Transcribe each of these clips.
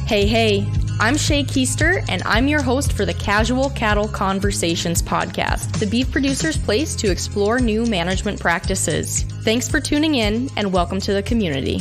Hey, I'm Shay Keister, and I'm your host for the Casual Cattle Conversations podcast, the beef producer's place to explore new management practices. Thanks for tuning in, and welcome to the community.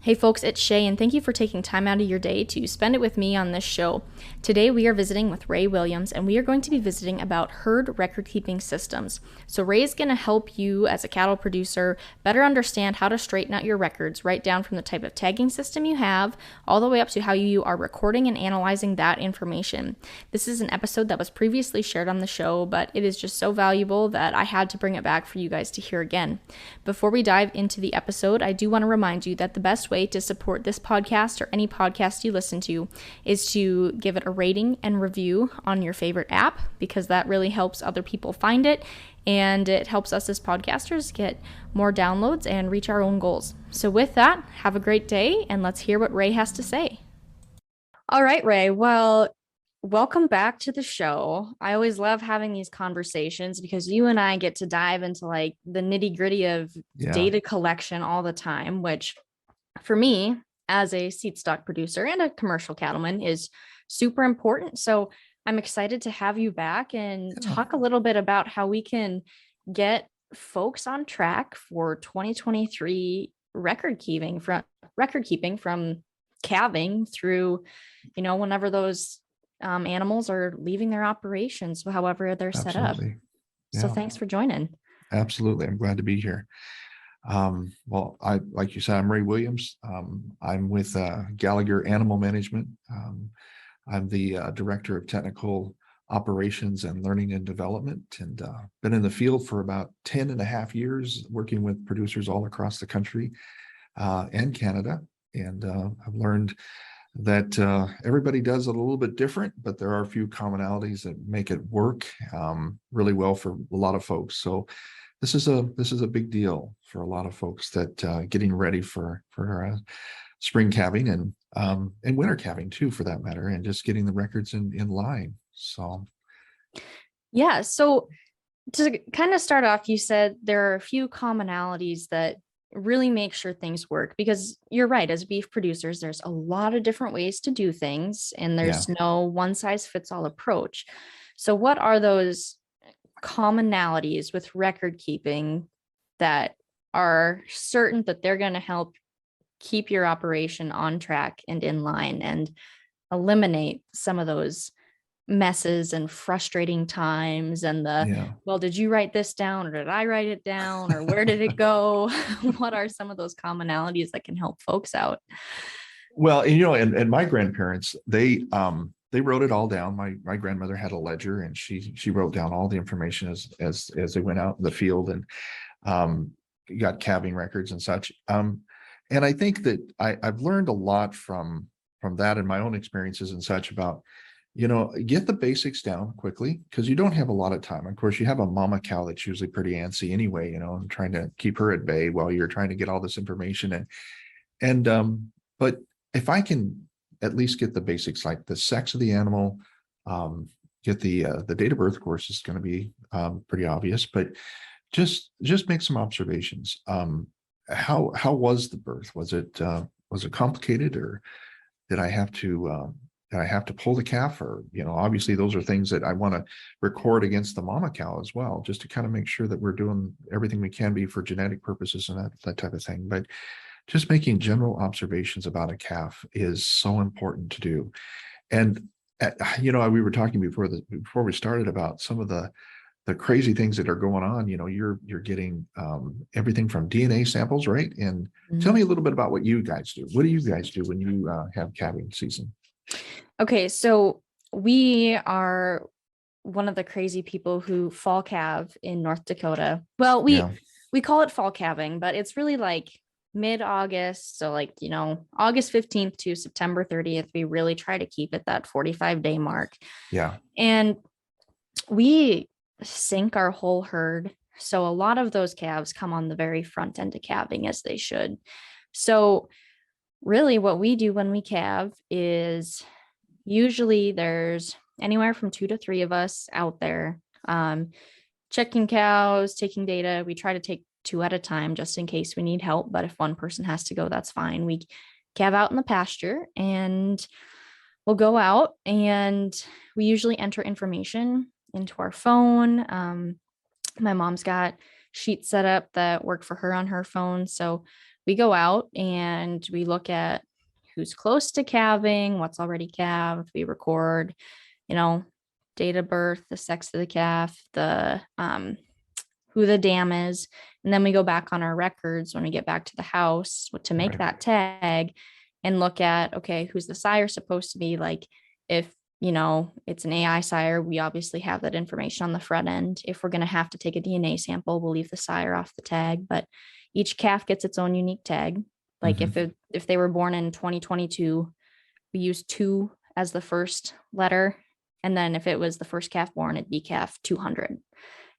Hey folks, it's Shay, and thank you for taking time out of your day to spend it with me on this show. Today we are visiting with Ray Williams, and we are going to be visiting about herd record-keeping systems. So Ray is going to help you as a cattle producer better understand how to straighten out your records, right down from the type of tagging system you have, all the way up to how you are recording and analyzing that information. This is an episode that was previously shared on the show, but it is just so valuable that I had to bring it back for you guys to hear again. Before we dive into the episode, I do want to remind you that the best way to support this podcast or any podcast you listen to is to give it a rating and review on your favorite app, because that really helps other people find it, and it helps us as podcasters get more downloads and reach our own goals. So with that, have a great day, and let's hear what Ray has to say. All right, Ray. Well, welcome back to the show. I always love having these conversations because you and I get to dive into like the nitty-gritty of data collection all the time, which for me, as a seed stock producer and a commercial cattleman, is super important. So I'm excited to have you back and talk a little bit about how we can get folks on track for 2023 record keeping from calving through, whenever those animals are leaving their operations, however they're set up. So thanks for joining. Absolutely. I'm glad to be here. Well, like you said, I'm Ray Williams. I'm with Gallagher Animal Management. I'm the Director of Technical Operations and Learning and Development, and been in the field for about 10 and a half years, working with producers all across the country and Canada. And I've learned that everybody does it a little bit different, but there are a few commonalities that make it work really well for a lot of folks. So this is a big deal for a lot of folks that getting ready for spring calving and winter calving too, for that matter, and just getting the records in line. So yeah. So to kind of start off, you said there are a few commonalities that really make sure things work, because you're right, as beef producers, there's a lot of different ways to do things, and there's no one size fits all approach. So what are those commonalities with record keeping that are certain that they're going to help keep your operation on track and in line and eliminate some of those messes and frustrating times and well, did you write this down, or did I write it down, or where did it go? What are some of those commonalities that can help folks out? Well, and my grandparents, they wrote it all down. My grandmother had a ledger, and she wrote down all the information as they went out in the field and got calving records and such. And I think that I've learned a lot from that and my own experiences and such about, get the basics down quickly, because you don't have a lot of time. Of course, you have a mama cow that's usually pretty antsy anyway, and trying to keep her at bay while you're trying to get all this information. But if I can at least get the basics, like the sex of the animal, get the date of birth, of course, is going to be pretty obvious, but just make some observations. How was the birth? Was it complicated, or did I have to pull the calf? Or obviously those are things that I want to record against the mama cow as well, just to kind of make sure that we're doing everything we can be for genetic purposes and that type of thing. But just making general observations about a calf is so important to do. And we were talking before we started about some of the crazy things that are going on. You're getting everything from DNA samples, right? And tell me a little bit about what you guys do. What do you guys do when you have calving season? Okay, so we are one of the crazy people who fall calve in North Dakota. Well, we call it fall calving, but it's really like mid-August. So August 15th to September 30th, we really try to keep it that 45-day mark. Yeah. And we sync our whole herd. So a lot of those calves come on the very front end of calving, as they should. So really what we do when we calve is usually there's anywhere from 2 to 3 of us out there checking cows, taking data. We try to take 2 at a time just in case we need help. But if one person has to go, that's fine. We calve out in the pasture, and we'll go out and we usually enter information into our phone. My mom's got sheets set up that work for her on her phone. So we go out and we look at who's close to calving, what's already calved. We record, you know, date of birth, the sex of the calf, the who the dam is. And then we go back on our records when we get back to the house to make Right. that tag and look at, okay, who's the sire supposed to be? Like if, it's an AI sire, we obviously have that information on the front end. If we're going to have to take a DNA sample, we'll leave the sire off the tag, but each calf gets its own unique tag. Like Mm-hmm. if they were born in 2022, we use 2 as the first letter. And then if it was the first calf born, it'd be calf 200.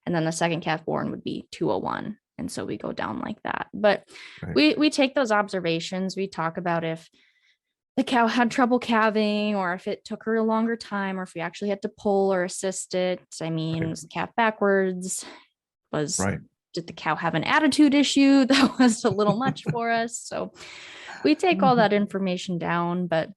And then the second calf born would be 201. And so we go down like that. But Right. we take those observations. We talk about if the cow had trouble calving or if it took her a longer time or if we actually had to pull or assist it. I mean, Right. was the calf backwards? Was Right. Did the cow have an attitude issue that was a little much for us? So we take all Mhm. that information down, but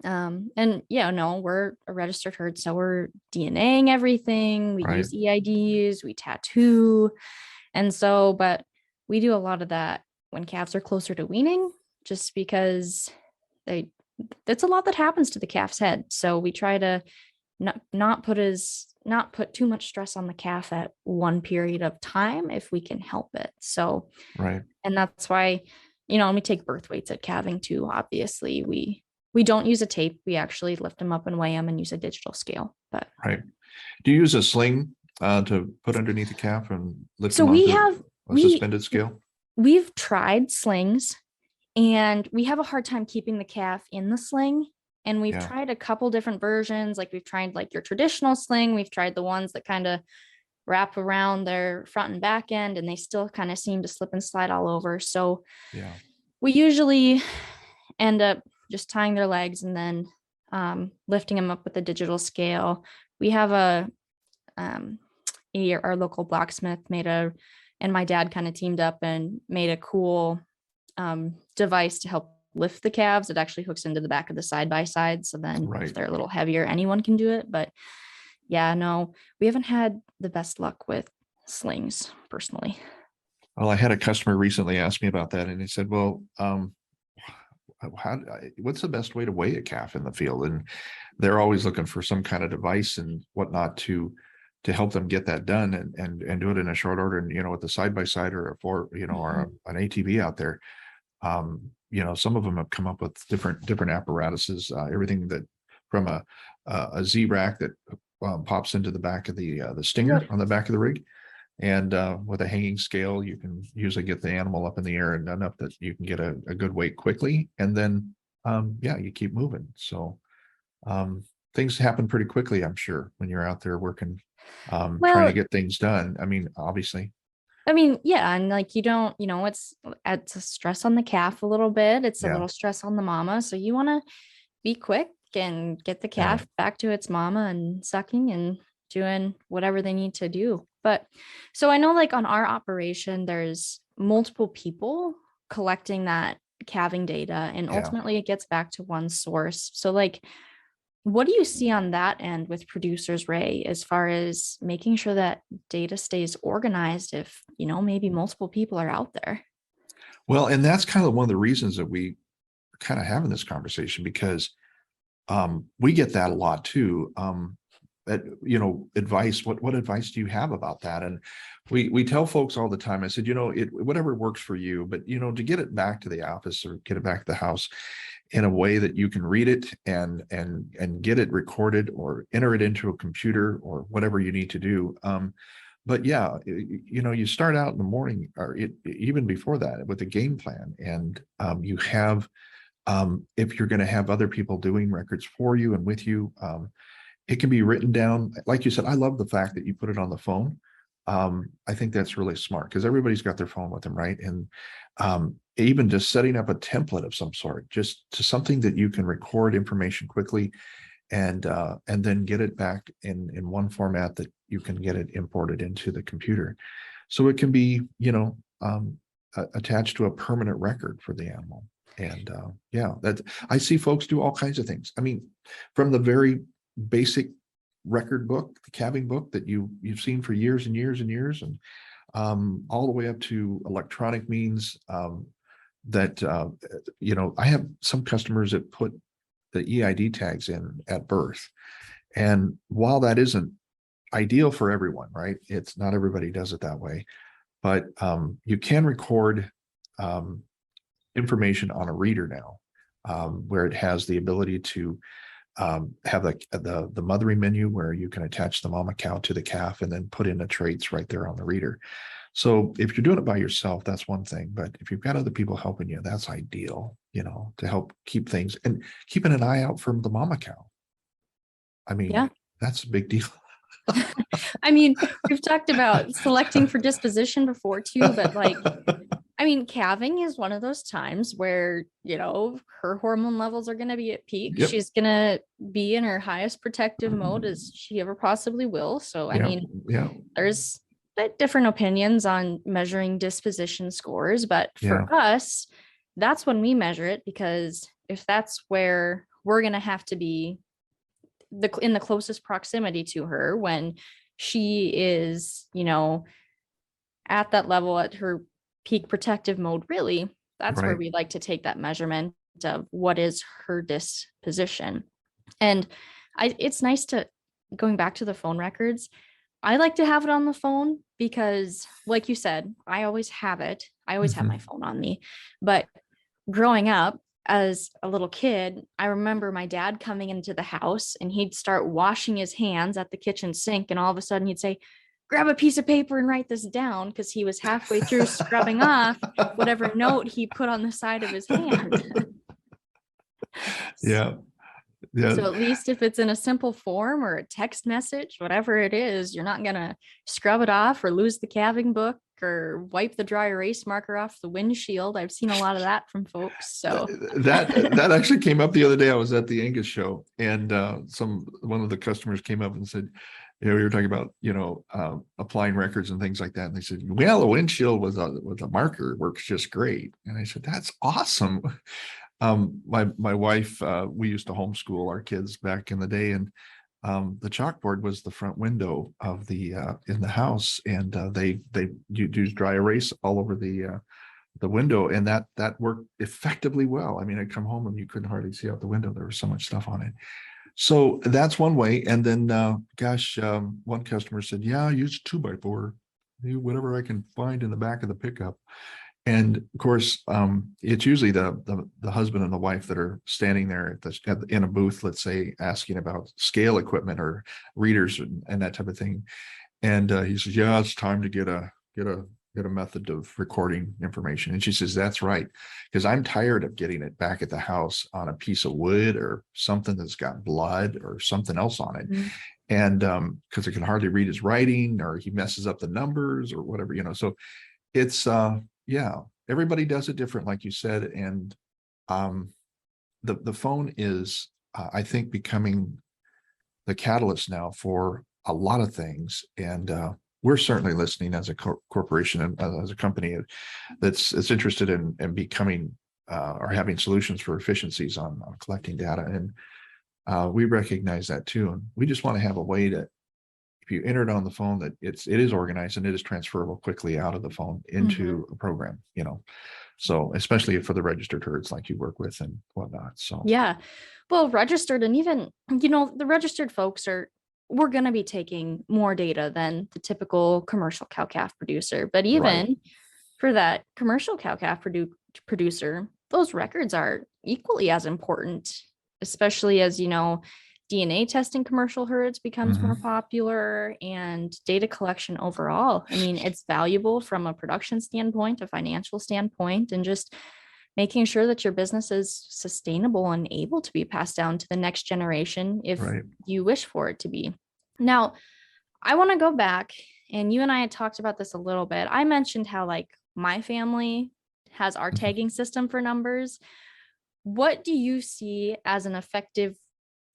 and yeah, no, we're a registered herd, so we're DNAing everything. We Right. use EIDs, we tattoo, and so, but we do a lot of that when calves are closer to weaning, just because they it's a lot that happens to the calf's head. So we try to not put too much stress on the calf at one period of time if we can help it. So, Right. and that's why, and we take birth weights at calving too. Obviously, we don't use a tape. We actually lift them up and weigh them and use a digital scale. But Right. Do you use a sling to put underneath the calf and lift so them we onto have a suspended scale? we've tried slings and we have a hard time keeping the calf in the sling. And we've Yeah. tried a couple different versions. Like we've tried like your traditional sling. We've tried the ones that kind of wrap around their front and back end, and they still kind of seem to slip and slide all over. So Yeah. we usually end up just tying their legs and then lifting them up with a digital scale. We have um, our local blacksmith and my dad kind of teamed up and made a cool device to help lift the calves. It actually hooks into the back of the side by side. So then if Right. they're a little heavier, anyone can do it. But yeah, no, we haven't had the best luck with slings personally. Well, I had a customer recently ask me about that, and he said, "Well, what's the best way to weigh a calf in the field?" And they're always looking for some kind of device and whatnot to help them get that done and do it in a short order. And with the side by side or a four, or an ATV out there, some of them have come up with different apparatuses, everything that from a Z rack that pops into the back of the stinger Yep. on the back of the rig. And with a hanging scale, you can usually get the animal up in the air and enough that you can get a good weight quickly. And then, yeah, you keep moving. So um, things happen pretty quickly, I'm sure, when you're out there working, trying to Well, get things done. I mean, obviously, I mean, yeah, and like you don't, it's a stress on the calf a little bit. It's a yeah, little stress on the mama. So you want to be quick and get the yeah, calf back to its mama and sucking and doing whatever they need to do. But so I know like on our operation, there's multiple people collecting that calving data and yeah. ultimately it gets back to one source. So like what do you see on that end with producers, Ray, as far as making sure that data stays organized if, maybe multiple people are out there? Well, and that's kind of one of the reasons that we are kind of having this conversation because we get that a lot too. Advice. What advice do you have about that? And we tell folks all the time. I said, whatever works for you, but to get it back to the office or get it back to the house in a way that you can read it and get it recorded or enter it into a computer or whatever you need to do. But yeah, you start out in the morning or even before that with a game plan, and you have if you're going to have other people doing records for you and with you, it can be written down. Like you said, I love the fact that you put it on the phone. I think that's really smart because everybody's got their phone with them, right? And even just setting up a template of some sort, just to something that you can record information quickly and then get it back in one format that you can get it imported into the computer. So it can be, attached to a permanent record for the animal. And yeah, that I see folks do all kinds of things. I mean, from the very basic record book, the calving book that you've seen for years and years and years, and all the way up to electronic means that I have some customers that put the EID tags in at birth. And while that isn't ideal for everyone, right? It's not everybody does it that way, but you can record information on a reader now, where it has the ability to have the mothering menu where you can attach the mama cow to the calf and then put in the traits right there on the reader. So if you're doing it by yourself, that's one thing. But if you've got other people helping you, that's ideal, to help keep things and keeping an eye out for the mama cow. I mean, Yeah. that's a big deal. I mean, we've talked about selecting for disposition before too, but calving is one of those times where, her hormone levels are going to be at peak. Yep. She's going to be in her highest protective mode as she ever possibly will. So, Yeah. there's different opinions on measuring disposition scores, but Yeah. for us, that's when we measure it, because if that's where we're going to have to be in the closest proximity to her when she is, at that level at her peak protective mode, really, that's where Right. we like to take that measurement of what is her disposition. And it's nice to, going back to the phone records, I like to have it on the phone because, like you said, I always have it. I always have my phone on me. But growing up as a little kid, I remember my dad coming into the house and he'd start washing his hands at the kitchen sink. And all of a sudden he'd say, grab a piece of paper and write this down, because he was halfway through scrubbing off whatever note he put on the side of his hand. Yeah. Yeah. So at least if it's in a simple form or a text message, whatever it is, you're not going to scrub it off or lose the calving book or wipe the dry erase marker off the windshield. I've seen a lot of that from folks. So that actually came up the other day. I was at the Angus show, and one of the customers came up and said, we were talking about, applying records and things like that. And they said, well, a windshield with a marker works just great. And I said, that's awesome. My wife, we used to homeschool our kids back in the day, and the chalkboard was the front window of the in the house, and you do dry erase all over the window, and that worked effectively well. I mean, I'd come home and you couldn't hardly see out the window. There was so much stuff on it. So that's one way. And then, one customer said, yeah, I use 2x4, whatever I can find in the back of the pickup. And of course, it's usually the husband and the wife that are standing there in a booth, let's say, asking about scale equipment or readers and that type of thing. And he says, yeah, it's time to get a method of recording information. And she says, that's right, because I'm tired of getting it back at the house on a piece of wood or something that's got blood or something else on it. Mm-hmm. And because it can hardly read his writing, or he messes up the numbers or whatever, so it's everybody does it different, like you said. And the phone is I think becoming the catalyst now for a lot of things. And we're certainly listening as a corporation and as a company that's interested in becoming or having solutions for efficiencies on collecting data. And we recognize that too. And we just want to have a way to, if you enter it on the phone, that it is organized and it is transferable quickly out of the phone into a program, so especially for the registered herds like you work with and whatnot. So yeah, well, registered, and even the registered folks we're going to be taking more data than the typical commercial cow-calf producer. But even for that commercial cow-calf producer, those records are equally as important, especially as DNA testing commercial herds becomes more popular, and data collection overall. I mean, it's valuable from a production standpoint, a financial standpoint, and just making sure that your business is sustainable and able to be passed down to the next generation if you wish for it to be. Now, I want to go back, and you and I had talked about this a little bit. I mentioned how my family has our tagging system for numbers. What do you see as an effective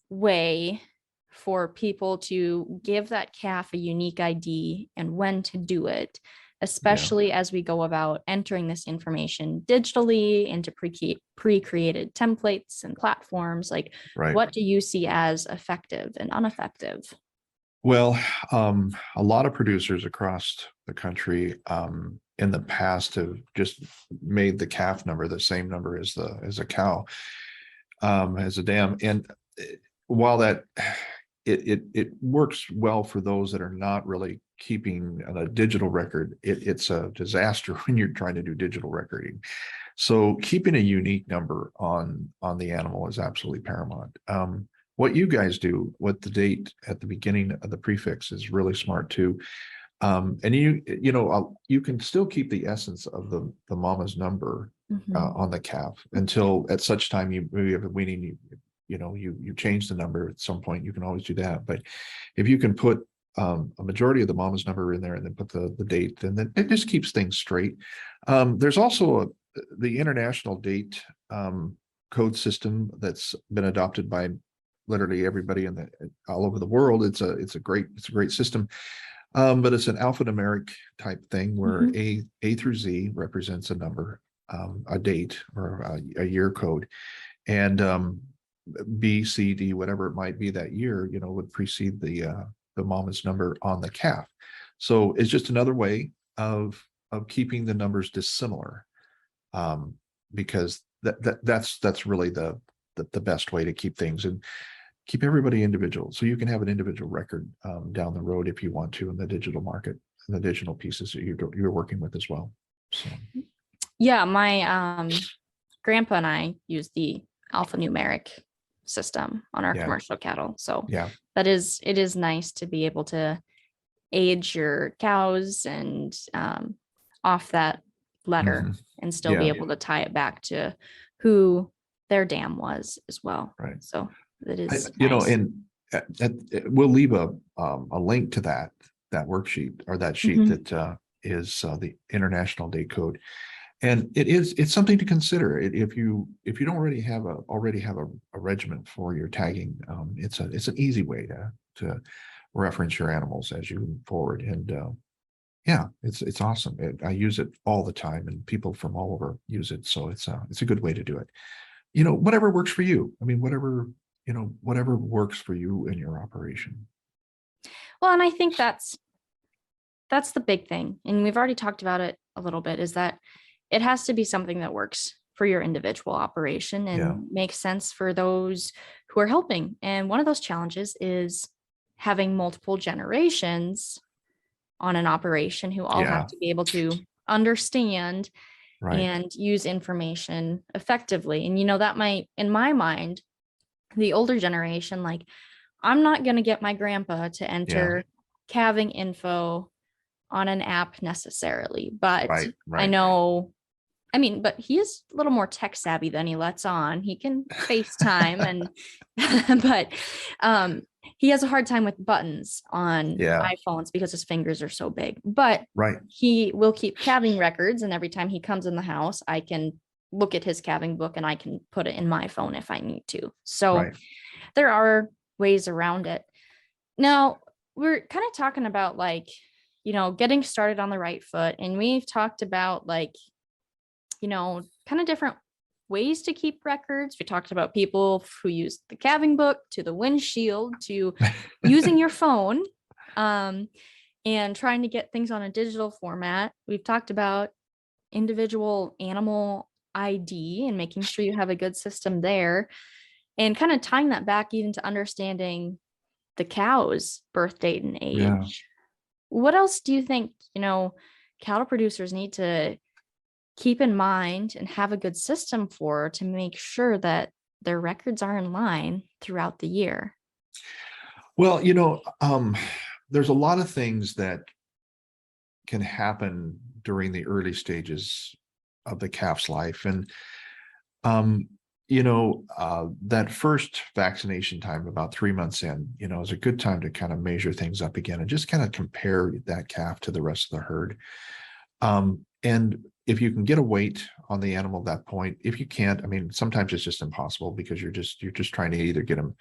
way for people to give that calf a unique ID and when to do it? Yeah. especially as we go about entering this information digitally into pre-created templates and platforms. Like, Right. what do you see as effective and ineffective? Well, a lot of producers across the country in the past have just made the calf number the same number as a cow, as a dam. And while that it works well for those that are not really keeping a digital record, it's a disaster when you're trying to do digital recording. So keeping a unique number on the animal is absolutely paramount. What you guys do with the date at the beginning of the prefix is really smart too. And you can still keep the essence of the mama's number Mhm. on the calf until at such time you maybe have a weaning, you change the number at some point. You can always do that. But if you can put a majority of the mama's number in there and then put the date, then it just keeps things straight. There's also the international date code system that's been adopted by literally everybody all over the world. It's a great system. But it's an alphanumeric type thing where Mhm. A through Z represents a number, a date or a year code, and B, C, D, whatever it might be that year, would precede the mama's number on the calf. So it's just another way of keeping the numbers dissimilar, um, because that's really the best way to keep things and keep everybody individual. So you can have an individual record down the road if you want to in the digital market and the digital pieces that you're working with as well. So Yeah, my grandpa and I use the alphanumeric system on our yeah, commercial cattle. So yeah, it is nice to be able to age your cows and off that letter hmm, and still be yeah, able to tie it back to who their dam was as well. right. So it is You know, nice. and we'll leave a link to that worksheet or that sheet Mhm. that is the international date code, and it's something to consider. If you don't already have a regimen for your tagging, it's an easy way to reference your animals as you move forward. And yeah, it's awesome. I use it all the time, and people from all over use it. So it's a good way to do it. Whatever works for you. I mean, whatever works for you in your operation. Well, and I think that's the big thing. And we've already talked about it a little bit, is that it has to be something that works for your individual operation Yeah, and makes sense for those who are helping. And one of those challenges is having multiple generations on an operation who all have yeah, to be able to understand right. and use information effectively. And that might, in my mind, the older generation, like, I'm not going to get my grandpa to Yeah, enter calving info on an app necessarily, but right, I right. know, I mean, but he is a little more tech savvy than he lets on. He can FaceTime and but um he has a hard time with buttons on Yeah, iPhones because his fingers are so big. But right, he will keep calving records, and every time he comes in the house, I can look at his calving book and I can put it in my phone if I need to. So right. there are ways around it. Now, we're kind of talking about, like, getting started on the right foot. And we've talked about, like, kind of different ways to keep records. We talked about people who use the calving book, to the windshield, to using your phone, um, and trying to get things on a digital format. We've talked about individual animal ID and making sure you have a good system there, and kind of tying that back even to understanding the cow's birth date and Yeah. age. What else do you think, cattle producers need to keep in mind and have a good system for to make sure that their records are in line throughout the year? Well, there's a lot of things that can happen during the early stages of the calf's life. And um, that first vaccination time, about 3 months in, is a good time to kind of measure things up again and just kind of compare that calf to the rest of the herd. And if you can get a weight on the animal at that point, if you can't, I mean, sometimes it's just impossible because you're just trying to either get them,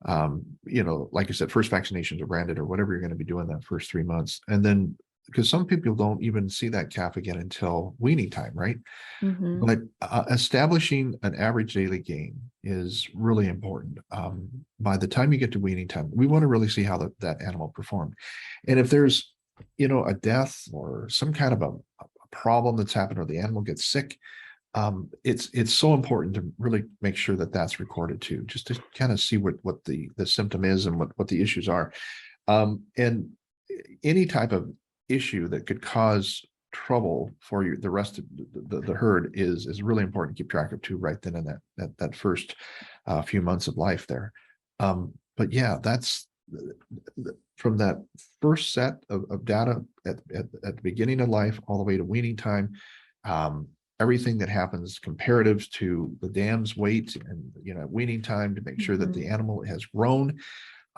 like I said, first vaccinations are branded or whatever you're going to be doing that first 3 months. And then because some people don't even see that calf again until weaning time, right? Mm-hmm. But establishing an average daily gain is really important. By the time you get to weaning time, we want to really see how that animal performed. And if there's, a death or some kind of a problem that's happened, or the animal gets sick, it's so important to really make sure that that's recorded too, just to kind of see what the symptom is and what the issues are. And any type of issue that could cause trouble for you, the rest of the herd is really important to keep track of too, right then, in that first few months of life there. But yeah, that's from that first set of data at the beginning of life all the way to weaning time. Everything that happens comparatives to the dam's weight and weaning time, to make sure that the Mm-hmm. animal has grown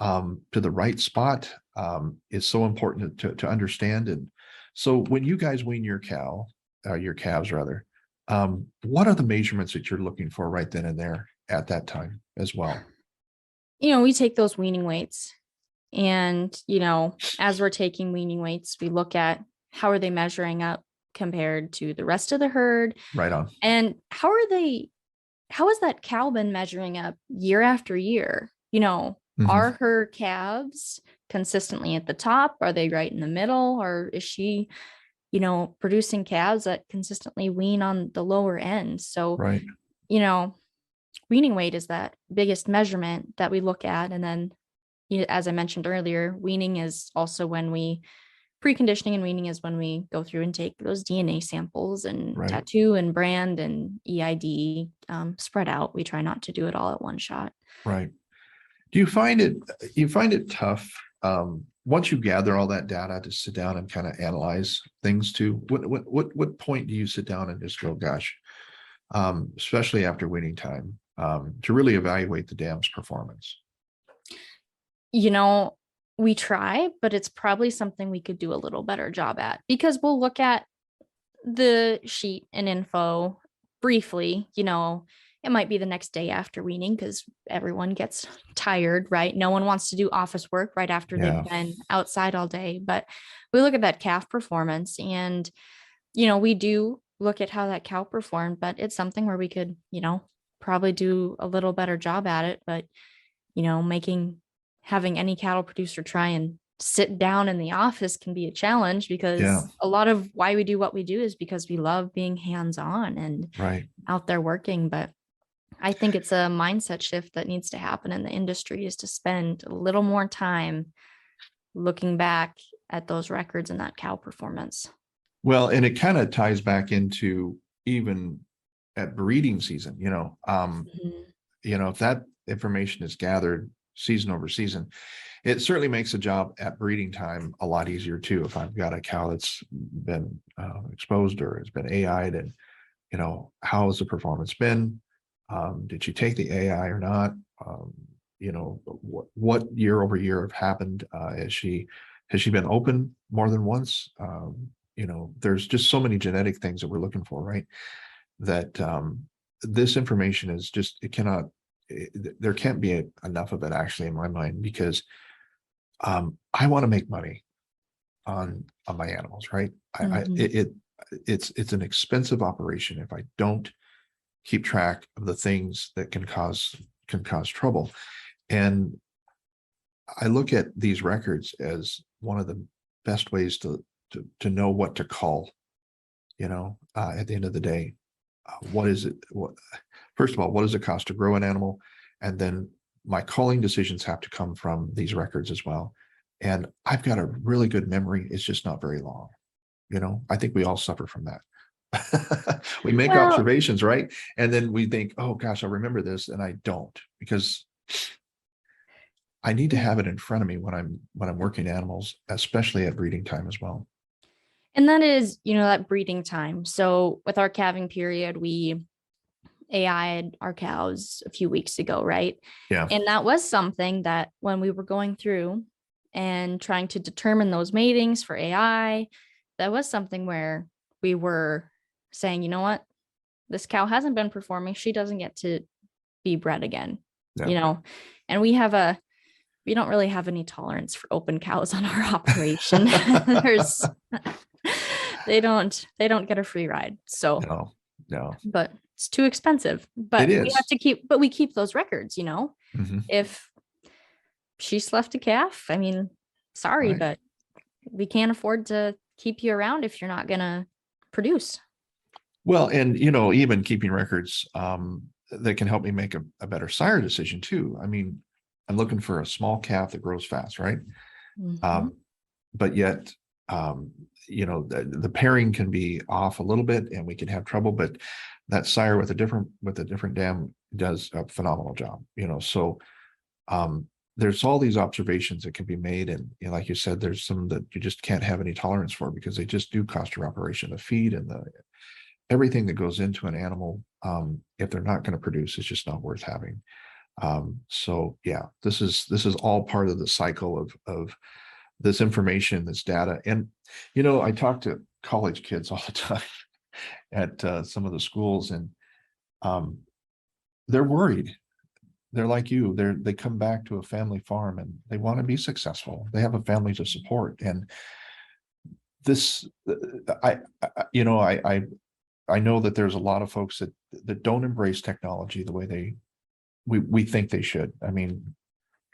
to the right spot, is so important to understand. And so when you guys wean your your calves rather, what are the measurements that you're looking for right then and there at that time as well? We take those weaning weights, and, as we're taking weaning weights, we look at how are they measuring up compared to the rest of the herd, Right on. and how is that cow been measuring up year after year? Are Mhm. her calves consistently at the top? Are they right in the middle? Or is she, producing calves that consistently wean on the lower end? So, Right. you know, weaning weight is that biggest measurement that we look at. And then, as I mentioned earlier, weaning is also when we preconditioning, and weaning is when we go through and take those DNA samples and Right. tattoo and brand and EID, spread out. We try not to do it all at one shot. Right. Do you find it tough, once you gather all that data, to sit down and kind of analyze things too? What point do you sit down and just go, gosh, especially after weaning time, to really evaluate the dam's performance? You know, we try, but it's probably something we could do a little better job at, because we'll look at the sheet and info briefly. It might be the next day after weaning because everyone gets tired, right? No one wants to do office work right after they've Yeah. been outside all day. But we look at that calf performance, and, we do look at how that cow performed, but it's something where we could, probably do a little better job at it. But, having any cattle producer try and sit down in the office can be a challenge, Yeah. because a lot of why we do what we do is because we love being hands-on and Right. out there working. But I think it's a mindset shift that needs to happen in the industry, is to spend a little more time looking back at those records and that cow performance. Well, and it kind of ties back into even at breeding season, Mhm. if that information is gathered season over season, it certainly makes the job at breeding time a lot easier too. If I've got a cow that's been exposed or has been AI'd, and how has the performance been? Did she take the AI or not? What year over year have happened? Has she been open more than once? There's just so many genetic things that we're looking for, right? That this information is just, it cannot, there can't be enough of it actually in my mind, because I want to make money on my animals, right? Mhm. It's an expensive operation if I don't keep track of the things that can cause trouble. And I look at these records as one of the best ways to know what to call, at the end of the day. What is it? First of all, what does it cost to grow an animal? And then my calling decisions have to come from these records as well. And I've got a really good memory. It's just not very long. I think we all suffer from that. We make Well, observations, right? And then we think, oh gosh, I'll remember this. And I don't, because I need to have it in front of me when I'm working animals, especially at breeding time as well. and that is, that breeding time. So with our calving period, we AI'd our cows a few weeks ago, right? Yeah. And that was something that when we were going through and trying to determine those matings for AI, that was something where we were saying, you know what, this cow hasn't been performing. She doesn't get to be bred again, Yeah. you know, and we have we don't really have any tolerance for open cows on our operation. There's they don't get a free ride. So, No, no, but it's too expensive. it But we have is. to we keep those records, you know. Mhm. If she's left a calf, I mean, sorry, Right. but we can't afford to keep you around if you're not gonna produce. Well, and even keeping records that can help me make a better sire decision too. I mean, I'm looking for a small calf that grows fast, right? Mhm. Um, but yet, um, the pairing can be off a little bit, and we can have trouble. But that sire with a different dam does a phenomenal job. So um, there's all these observations that can be made, and like you said, there's some that you just can't have any tolerance for because they just do cost your operation. The feed and the everything that goes into an animal, if they're not going to produce, it's just not worth having. So yeah, this is all part of the cycle of this information, this data. And I talk to college kids all the time at some of the schools, and um, they're worried. They're like you. They come back to a family farm and they want to be successful. They have a family to support, and this, I know that there's a lot of folks that don't embrace technology the way we think they should. I mean,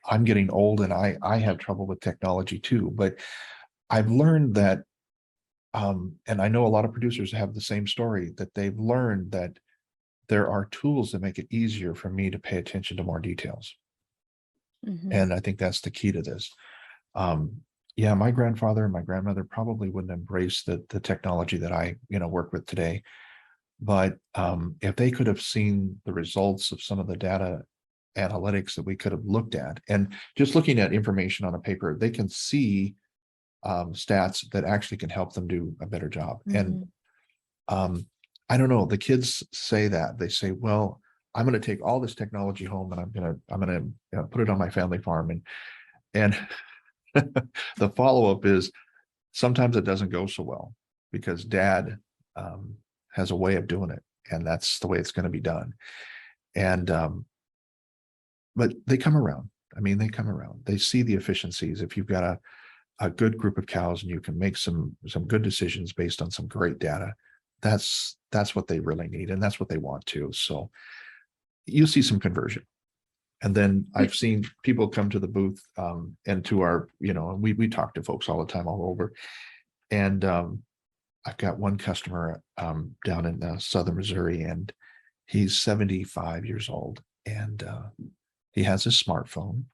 I'm getting old and I have trouble with technology too, but I've learned that, and I know a lot of producers have the same story, that they've learned that there are tools that make it easier for me to pay attention to more details. Mhm. And I think that's the key to this. Um, yeah, my grandfather and my grandmother probably wouldn't embrace the technology that I, work with today. But if they could have seen the results of some of the data analytics that we could have looked at, and just looking at information on a paper, they can see stats that actually can help them do a better job. And Mhm. um, I don't know, the kids say that they say, well, I'm going to take all this technology home and I'm going to put it on my family farm. And the follow-up is sometimes it doesn't go so well because dad um, has a way of doing it, and that's the way it's going to be done. And but they come around. I mean, they come around. They see the efficiencies. If you've got a good group of cows and you can make some good decisions based on some great data, that's what they really need, and that's what they want to. So you see some conversion. And then I've seen people come to the booth and to our, and we talk to folks all the time all over. And I've got one customer down in southern Missouri, and he's 75 years old, and he has a smartphone.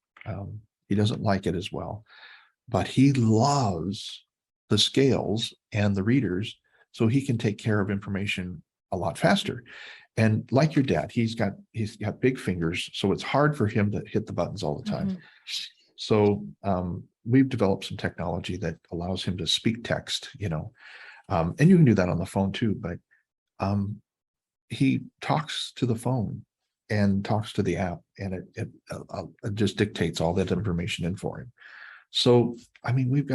He doesn't like it as well, but he loves the scales and the readers, so he can take care of information a lot faster. And like your dad, he's got big fingers, so it's hard for him to hit the buttons all the time. Mhm. So we've developed some technology that allows him to speak text, and you can do that on the phone too. But um, he talks to the phone and talks to the app, and it just dictates all that information in for him. So I mean,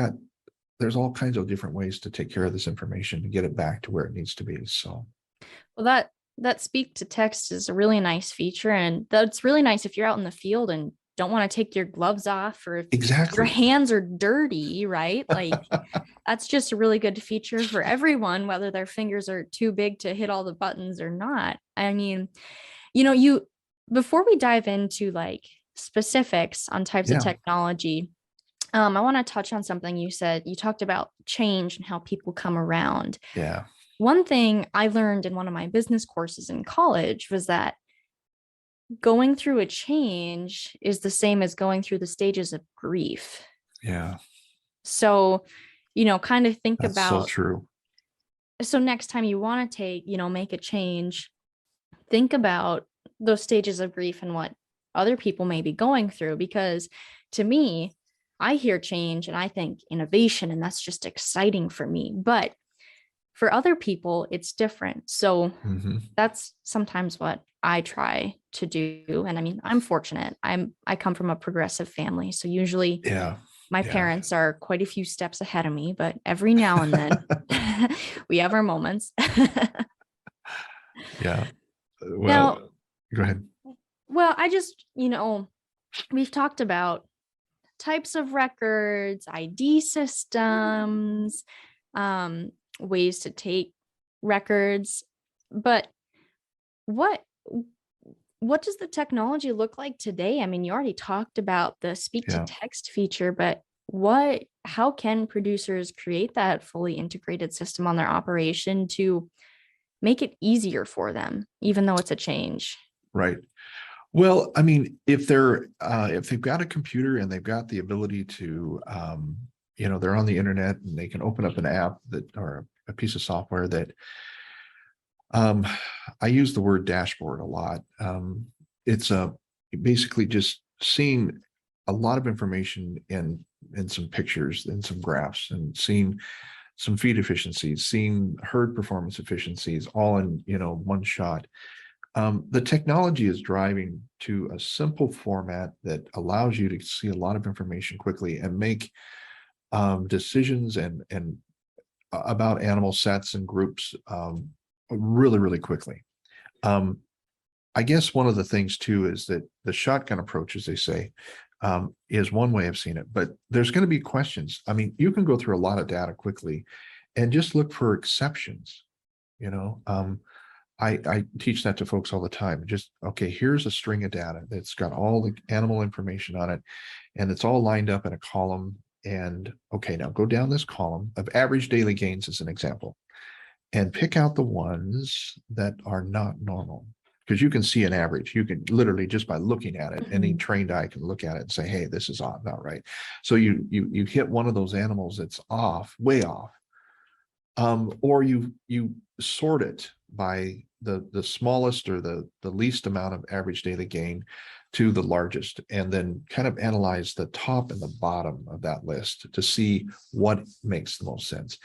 there's all kinds of different ways to take care of this information and get it back to where it needs to be. So Well, that speak to text is a really nice feature, and that's really nice if you're out in the field and don't want to take your gloves off, or if your exactly. hands are dirty, right? Like that's just a really good feature for everyone, whether their fingers are too big to hit all the buttons or not. I mean, you before we dive into like specifics on types of Yeah. technology, I want to touch on something you said. You talked about change and how people come around. Yeah. One thing I learned in one of my business courses in college was that going through a change is the same as going through the stages of grief. Yeah. So, kind of think That's so about, true. so next time you want to make a change, think about those stages of grief and what other people may be going through. Because to me, I hear change and I think innovation, and that's just exciting for me. But for other people, it's different. So Hmm. that's sometimes what I try to do. And I mean, I'm fortunate. I come from a progressive family. So usually Yeah. my Yeah. parents are quite a few steps ahead of me, but every now and then we have our moments. Yeah. Now, Well, go ahead. well, I just, we've talked about types of records, ID systems, um, ways to take records. But what what does the technology look like today? I mean, you already talked about the speak to Yeah. text feature, but how can producers create that fully integrated system on their operation to make it easier for them, even though it's a change? Right. Well, I mean, if they've got a computer and they've got the ability to, they're on the internet and they can open up an app that or a piece of software that, um, I use the word dashboard a lot. It's basically just seeing a lot of information in some pictures and some graphs and seeing some feed efficiencies, seeing herd performance efficiencies, all in one shot. The technology is driving to a simple format that allows you to see a lot of information quickly and make decisions and about animal sets and groups really, really quickly. Um, I guess one of the things too is that the shotgun approach, as they say, is one way of seeing it, but there's going to be questions. I mean, you can go through a lot of data quickly and just look for exceptions. You know, I teach that to folks all the time. Just, okay, here's a string of data that's got all the animal information on it, and it's all lined up in a column. And okay, now go down this column of average daily gains as an example, and pick out the ones that are not normal. Because you can see an average. You can literally just by looking at it, any Mhm. trained eye can look at it and say, "Hey, this is odd, not right." So you hit one of those animals that's off, way off, or you sort it by the smallest or the least amount of average daily gain to the largest, and then kind of analyze the top and the bottom of that list to see what makes the most sense.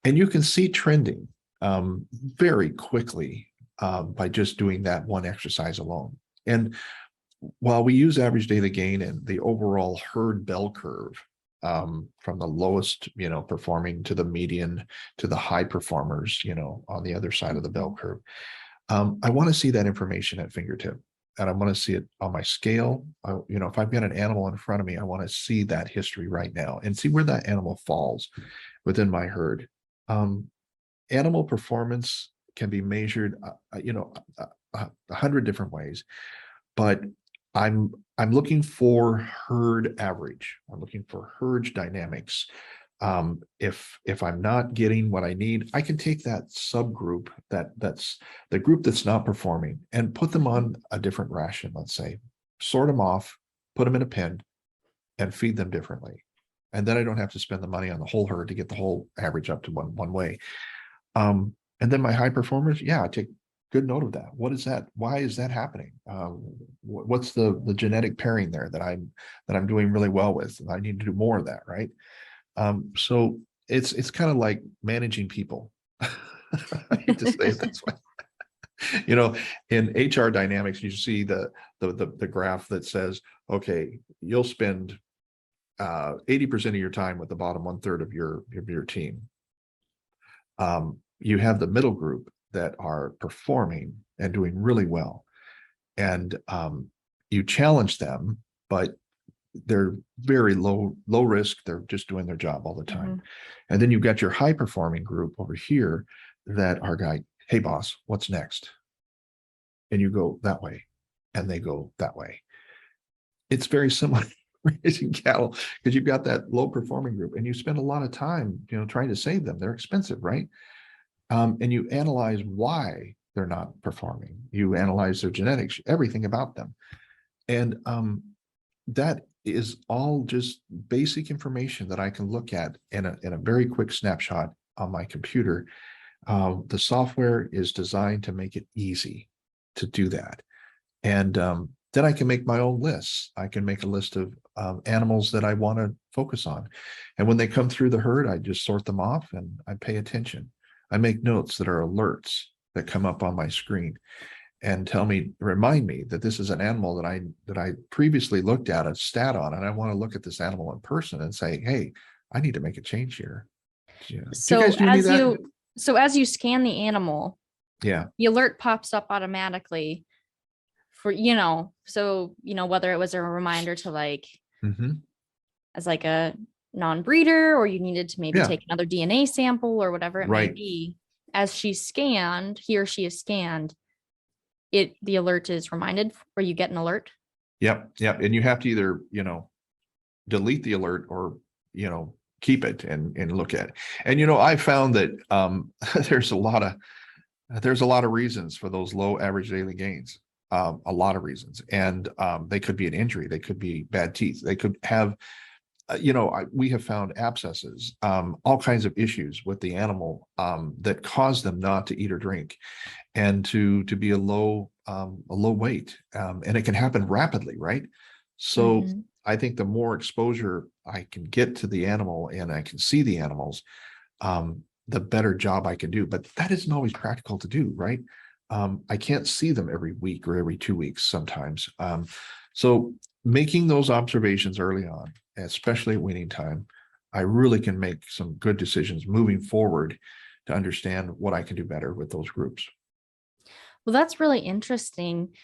And you can see trending very quickly by just doing that one exercise alone. And while we use average daily gain and the overall herd bell curve, from the lowest, performing to the median to the high performers, on the other side of the bell curve, I want to see that information at fingertip. And I want to see it on my scale. If I've got an animal in front of me, I want to see that history right now and see where that animal falls within my herd. Um, Animal performance can be measured, a hundred different ways, but I'm looking for herd average. I'm looking for herd dynamics. If I'm not getting what I need, I can take that subgroup that's the group that's not performing and put them on a different ration. Let's say, sort them off, put them in a pen, and feed them differently. And then I don't have to spend the money on the whole herd to get the whole average up to one way. And then my high performers, yeah, I take good note of that. What is that? Why is that happening? What's the genetic pairing there that I'm doing really well with? And I need to do more of that, right? So it's kind of like managing people. I hate to say it this way. You know, in HR dynamics, you see the graph that says, okay, you'll spend 80% of your time with the bottom one third of your team. You have the middle group that are performing and doing really well, and you challenge them, but they're very low risk. They're just doing their job all the time. Mhm. And then you've got your high performing group over here that are going, hey boss, what's next? And you go that way, and they go that way. It's very similar raising cattle, because you've got that low performing group and you spend a lot of time, trying to save them. They're expensive, right? And you analyze why they're not performing. You analyze their genetics, everything about them. And that is all just basic information that I can look at in a very quick snapshot on my computer. The software is designed to make it easy to do that. And then I can make my own lists. I can make a list of animals that I want to focus on. And when they come through the herd, I just sort them off and I pay attention. I make notes that are alerts that come up on my screen and remind me that this is an animal that I previously looked at a stat on, and I want to look at this animal in person and say, hey, I need to make a change here. Yeah. Do you So guys do any of that? as you scan the animal, Yeah. the alert pops up automatically for, whether it was a reminder to like Mm-hmm. as like a non-breeder, or you needed to maybe Yeah, take another DNA sample or whatever it may right. be, as she's scanned, he or she is scanned, the alert is reminded, or you get an alert. Yep, yep. And you have to either, delete the alert or, keep it and look at it. And I found that there's a lot of reasons for those low average daily gains. A lot of reasons. And they could be an injury, they could be bad teeth, they could have we have found abscesses, all kinds of issues with the animal that cause them not to eat or drink, and to be a low weight, and it can happen rapidly, right? So Mm-hmm. I think the more exposure I can get to the animal and I can see the animals, the better job I can do. But that isn't always practical to do, right? I can't see them every week or every 2 weeks sometimes. So making those observations early on, especially at weaning time, I really can make some good decisions moving forward to understand what I can do better with those groups. Well, that's really interesting.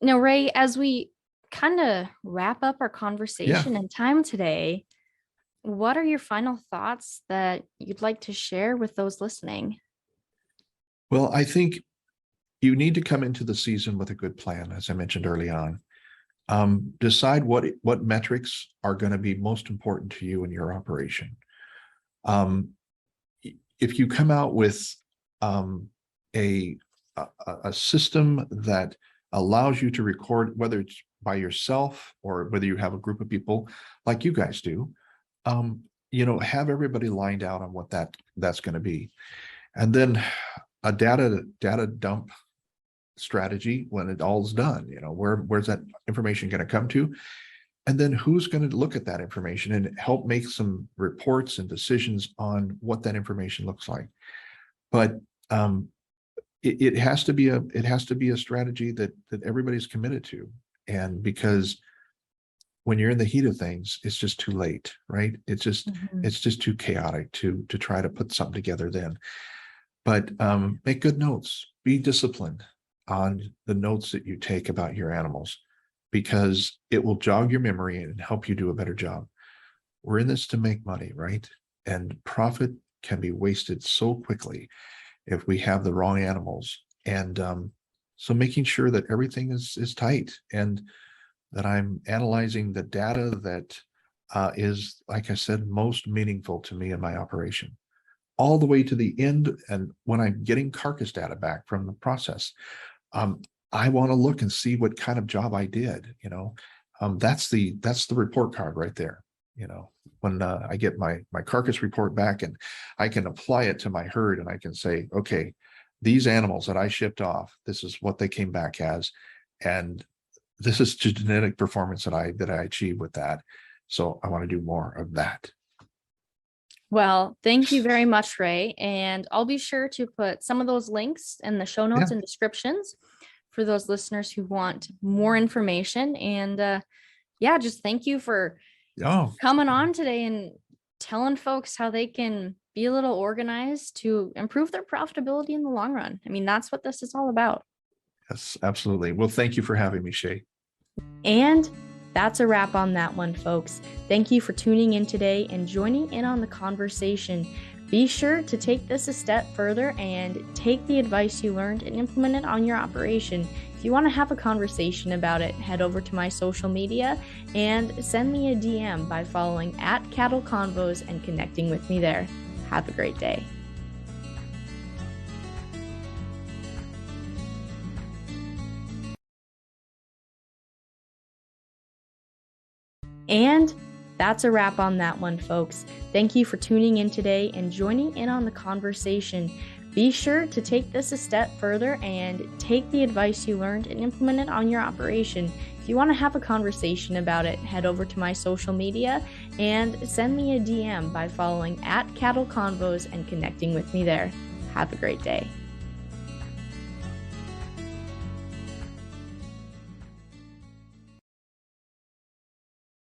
Now, Ray, as we kind of wrap up our Yeah. conversation and time today, what are your final thoughts that you'd like to share with those listening? Well, I think you need to come into the season with a good plan, as I mentioned early on. Decide what metrics are going to be most important to you in your operation. Um, if you come out with a, a system that allows you to record, whether it's by yourself or whether you have a group of people like you guys do, have everybody lined out on what that's going to be, and then a data dump strategy when it all's done. Where's that information going to come to, and then who's going to look at that information and help make some reports and decisions on what that information looks like. But it has to be a strategy that everybody's committed to, and because when you're in the heat of things, it's just too late, right? Mhm. It's just too chaotic to try to put something together then. But make good notes, be disciplined on the notes that you take about your animals, because it will jog your memory and help you do a better job. We're in this to make money, right? And profit can be wasted so quickly if we have the wrong animals. And so making sure that everything is tight, and that I'm analyzing the data that is, like I said, most meaningful to me in my operation, all the way to the end. And when I'm getting carcass data back from the process, um, I want to look and see what kind of job I did. That's the report card right there. When I get my carcass report back, and I can apply it to my herd, and I can say, okay, these animals that I shipped off, this is what they came back as, and this is genetic performance that I achieved with that. So I want to do more of that. Well, thank you very much, Ray. And I'll be sure to put some of those links in the show Yeah. notes and descriptions for those listeners who want more information. And yeah, just thank you for Oh, coming on today and telling folks how they can be a little organized to improve their profitability in the long run. I mean, that's what this is all about. yes, absolutely. Well, thank you for having me, Shay. And that's a wrap on that one, folks. Thank you for tuning in today and joining in on the conversation. Be sure to take this a step further and take the advice you learned and implement it on your operation. If you want to have a conversation about it, head over to my social media and send me a DM by following @CattleConvos and connecting with me there. Have a great day. And that's a wrap on that one, folks. Thank you for tuning in today and joining in on the conversation. Be sure to take this a step further and take the advice you learned and implement it on your operation. If you want to have a conversation about it, head over to my social media and send me a DM by following @CattleConvos and connecting with me there. Have a great day.